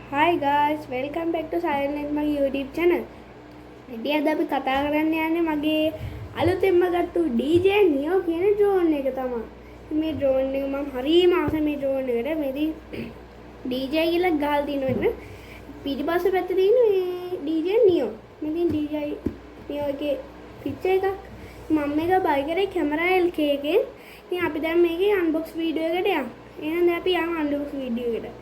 Hi guys, welcome back to Silent my YouTube channel. ඉතින් අද අපි කතා කරන්න යන්නේ මගේ අලුතෙන්ම ගත්තු DJ Neo කියන drone එක තමයි. මේ drone එක මම හරියම ආසයි මේ drone එකට. මේදී DJ කියලා ගහලා තියෙනවා. පිටිපස්සේ පැත්තේ තියෙන මේ DJ Neo. මේකෙන් DJ Neo එකේ picture එකක් මම මේක buy කරේ camera LK එකෙන්. ඉතින් අපි දැන් මේකේ unbox video එකට යමු. එහෙනම් අපි යමු unbox video එකට.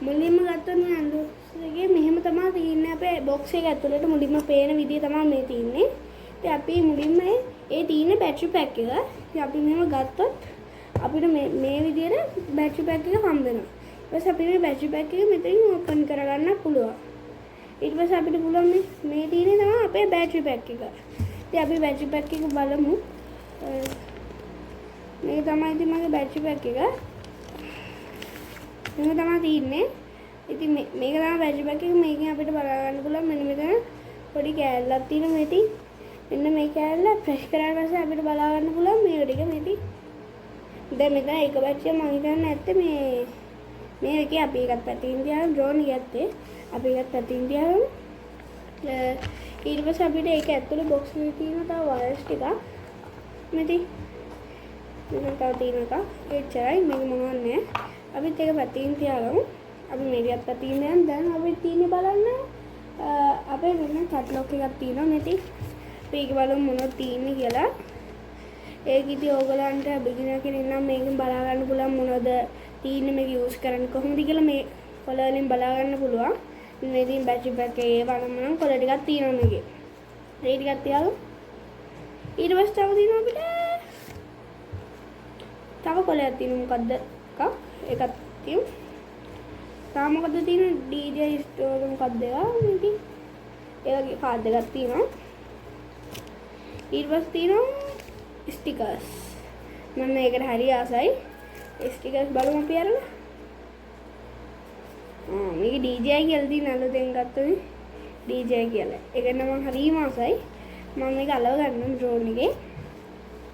මුලින්ම ගත්තොත් මේ unbox එකේ මෙහෙම තමයි තියෙන්නේ අපේ box එක ඇතුළට මුලින්ම පේන විදිය තමයි මේ තියෙන්නේ. ඉතින් අපි මුලින්ම ඒ තියෙන battery pack එක ඉතින් අපි මෙහෙම ගත්තොත් අපිට මේ විදියට battery pack එක හම්බ වෙනවා. ඊට පස්සේ අපි මේ battery pack එක මෙතනින් open කරගන්න පුළුවන්. ඊට පස්සේ අපිට පුළුවන් මේ තියෙන්නේ තමයි අපේ battery pack එක. ඉතින් අපි battery pack එක බලමු. මේ තමයි ඉතින් මගේ battery pack එක. මේක තමයි තියෙන්නේ. ඉතින් මේක තමයි battery pack එක. මේකෙන් අපිට බලා ගන්න පුළුවන් මෙන්න මෙතන පොඩි කෑල්ලක් තියෙනවා මේටි. මෙන්න මේ කෑල්ල ප්‍රෙස් කරාට පස්සේ අපිට බලා ගන්න පුළුවන් මේක ටික මේටි. දැන් මෙතන එක battery මම හිතන්නේ නැත්තේ මේ එකේ අපි එකත් පැත්තකින් තියාගෙන drone එක ඇත්තේ. අපි එකත් පැත්තකින් තියාගෙන ඊට පස්සේ අපිට ඒක ඇතුලේ box එකේ තියෙන තව wires ටික මේටි. මෙතන තව තියෙන එක එච්චරයි මේක මොනවද නෑ. අපිත් ඒක පැත්තකින් තියාගමු. අපි මේකත් පැත්තකින් දැන් අපි තියෙන්නේ බලන්න අපේ වෙන කැටලොග් එකක් තියෙනවා මේටි. අපි ඒක බලමු මොනවද තියෙන්නේ කියලා. ඒක ඉතින් ඕගලන්ට බිගිනර් කෙනෙක් නම් මේකෙන් බලා ගන්න පුළුවන් මොනවද තියෙන්නේ මේක යූස් කරන්නේ කොහොමද කියලා මේ කොළ වලින් බලා ගන්න පුළුවන්. මේ ඉතින් බැටරි පැක් එකේ වරම කොළ ටිකක් තියෙනවා මේකේ. ඒ ටිකක් තියාගමු. ඊට පස්සේ තව තියෙනවා අපිට තව කොළයක් තියෙනවා මොකද්ද? එකක් තියමු. තාම මොකද තියෙන්නේ DJ ස්ටෝර් මොකක්ද ඒවා මේකේ. ඒ වගේ කාඩ් එකක් තියෙනවා. ඊට පස්සේ තියෙනවා ස්ටිකර්ස්. මම මේකට හරි ආසයි. ස්ටිකර්ස් බලමු අපි අරගෙන. මේක DJ කියලා තියෙන අලුතෙන් ගත්තේ DJ කියලා. ඒක නම් මම හරිම ආසයි. මම මේක අලව ගන්නම් drone එකේ.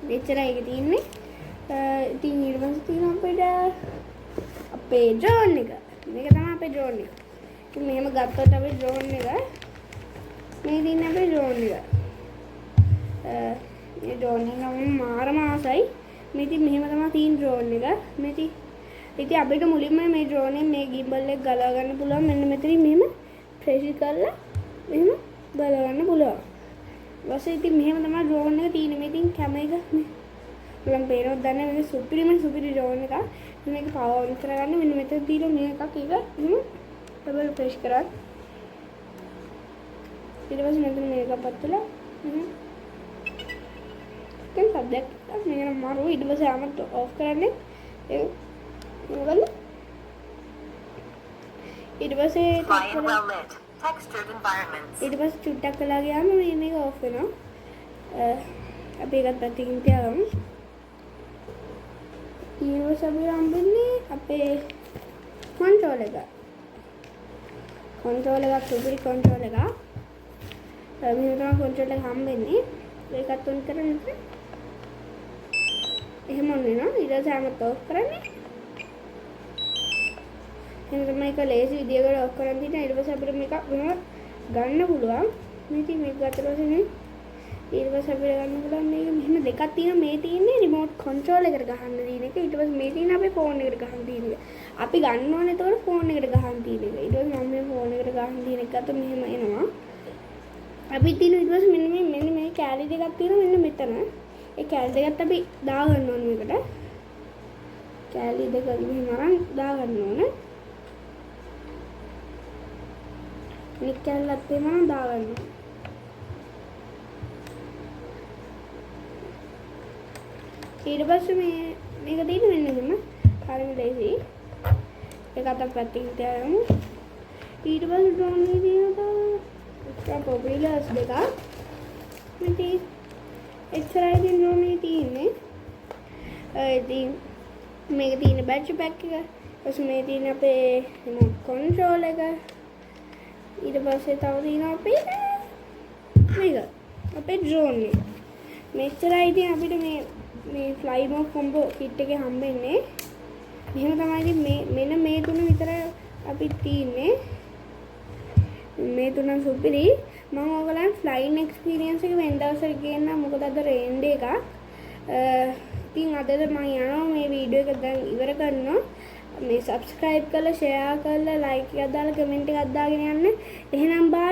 මෙච්චරයි ඒක තියෙන්නේ. ඉතින් ඊට පස්සේ තියෙනවා අපිට අපේ drone එක. මේක තමයි අපේ drone එක. ඉතින් මෙහෙම ගත්තොත් අපේ drone එක මේ තියෙන අපේ drone එක. මේ drone එක නම් මාරම ආසයි. මේ ඉතින් මෙහෙම තමයි තියෙන drone එක. මේ ඉතින් අපිට මුලින්ම මේ drone එකෙන් මේ gimbal එක ගලව ගන්න පුළුවන්. මෙන්න මෙතනින් මෙහෙම press කරලා මෙහෙම ගලව ගන්න පුළුවන්. ඊපස්සේ ඉතින් මෙහෙම තමයි drone එක තියෙන්නේ. මේ ඉතින් කැමරා එක මේ මම පේනොත් දන්නේ මේක සුපිරි drone එකක්. මේක power on කරගන්න මෙන්න මෙතන තියෙන මේ එකක් එක ඩබල් ප්‍රෙස් කරා. ඊට පස්සේ මෙතන මේක පත්තලා දැන් සබ්ජෙක්ට් එක මේක මාරු ඊට පස්සේ ආමත් ඔෆ් කරන්නේ ඒක මොකද ඊට පස්සේ චුට්ටක් කළා ගියාම මේක ඔෆ් වෙනවා. අපි ඒකත් පැත්තකින් තියාගමු. ඊළඟ අපි හම්බෙන්නේ අපේ control එක. control එකක් සුපිරි control එකක්. මේ තමයි control එක හම්බෙන්නේ. ඒකත් on කරන්නේ. එහෙම on වෙනවා. ඊට පස්සේ ආමත් off කරන්නේ. එහෙනම් මේක ලේසි විදියකට off කරන් දිනා ඊට පස්සේ අපිට මේක ගන්න පුළුවන්. මේක ගත්තට පස්සේ ඊට පස්සේ අපිට ගන්න පුළුවන් මේක මෙහෙම දෙකක් තියෙනවා. මේ තියෙන්නේ රිමෝට් කන්ට්‍රෝල් එකට ගහන්න තියෙන එක. ඊට පස්සේ මේ තියෙන්නේ අපේ ෆෝන් එකට ගහන්න තියෙන එක. අපි ගන්න ඕනේ ඒතකොට ෆෝන් එකට ගහන්න තියෙන එක. ඊට පස්සේ මම මේ ෆෝන් එකට ගහන්න තියෙන එක අත මෙහෙම එනවා. අපි තියෙන ඊට පස්සේ මෙන්න මේ කැලි දෙකක් තියෙනවා මෙන්න මෙතන. ඒ කැලි දෙකත් අපි දා ගන්න ඕනේ මේකට. කැලි දෙක මෙහෙම අරන් දා ගන්න ඕනේ. මේ කැලලත් එහෙම දා ගන්න ඕනේ. ඊට පස්සේ මේක තියෙන මෙන්න මෙහෙම හරිම ලේසි. ඒක අතක් පැත්තකින් තියාගමු. ඊට පස්සේ drone එකේ තියෙන extra propellers දෙකක්. ඉතින් එච්චරයි ඉතින් drone එකේ තියෙන්නේ. ඉතින් මේක තියෙන battery pack එක. ඊපස්සේ මේ තියෙන අපේ remote control එක. ඊට පස්සේ තව තියෙනවා අපේ මේක අපේ drone එක. මෙච්චරයි ඉතින් අපිට මේ fly mode combo kit එකේ හම්බෙන්නේ. මෙහෙම තමයි ඉතින් මෙන්න මේ තුන විතර අපි තියන්නේ. මේ තුන සුපිරි. මම ඔයගලන් ෆ්ලයින් එක්ස්පීරියන්ස් එක වෙන දවසට කියන්න. මොකද අද රේන් ඩේ එකක්. ඉතින් අදට මම යනවා මේ වීඩියෝ එක දැන් ඉවර කරනවා. මේ subscribe කරලා share කරලා like එකක් දාලා comment එකක් දාගෙන යන්න. එහෙනම් bye.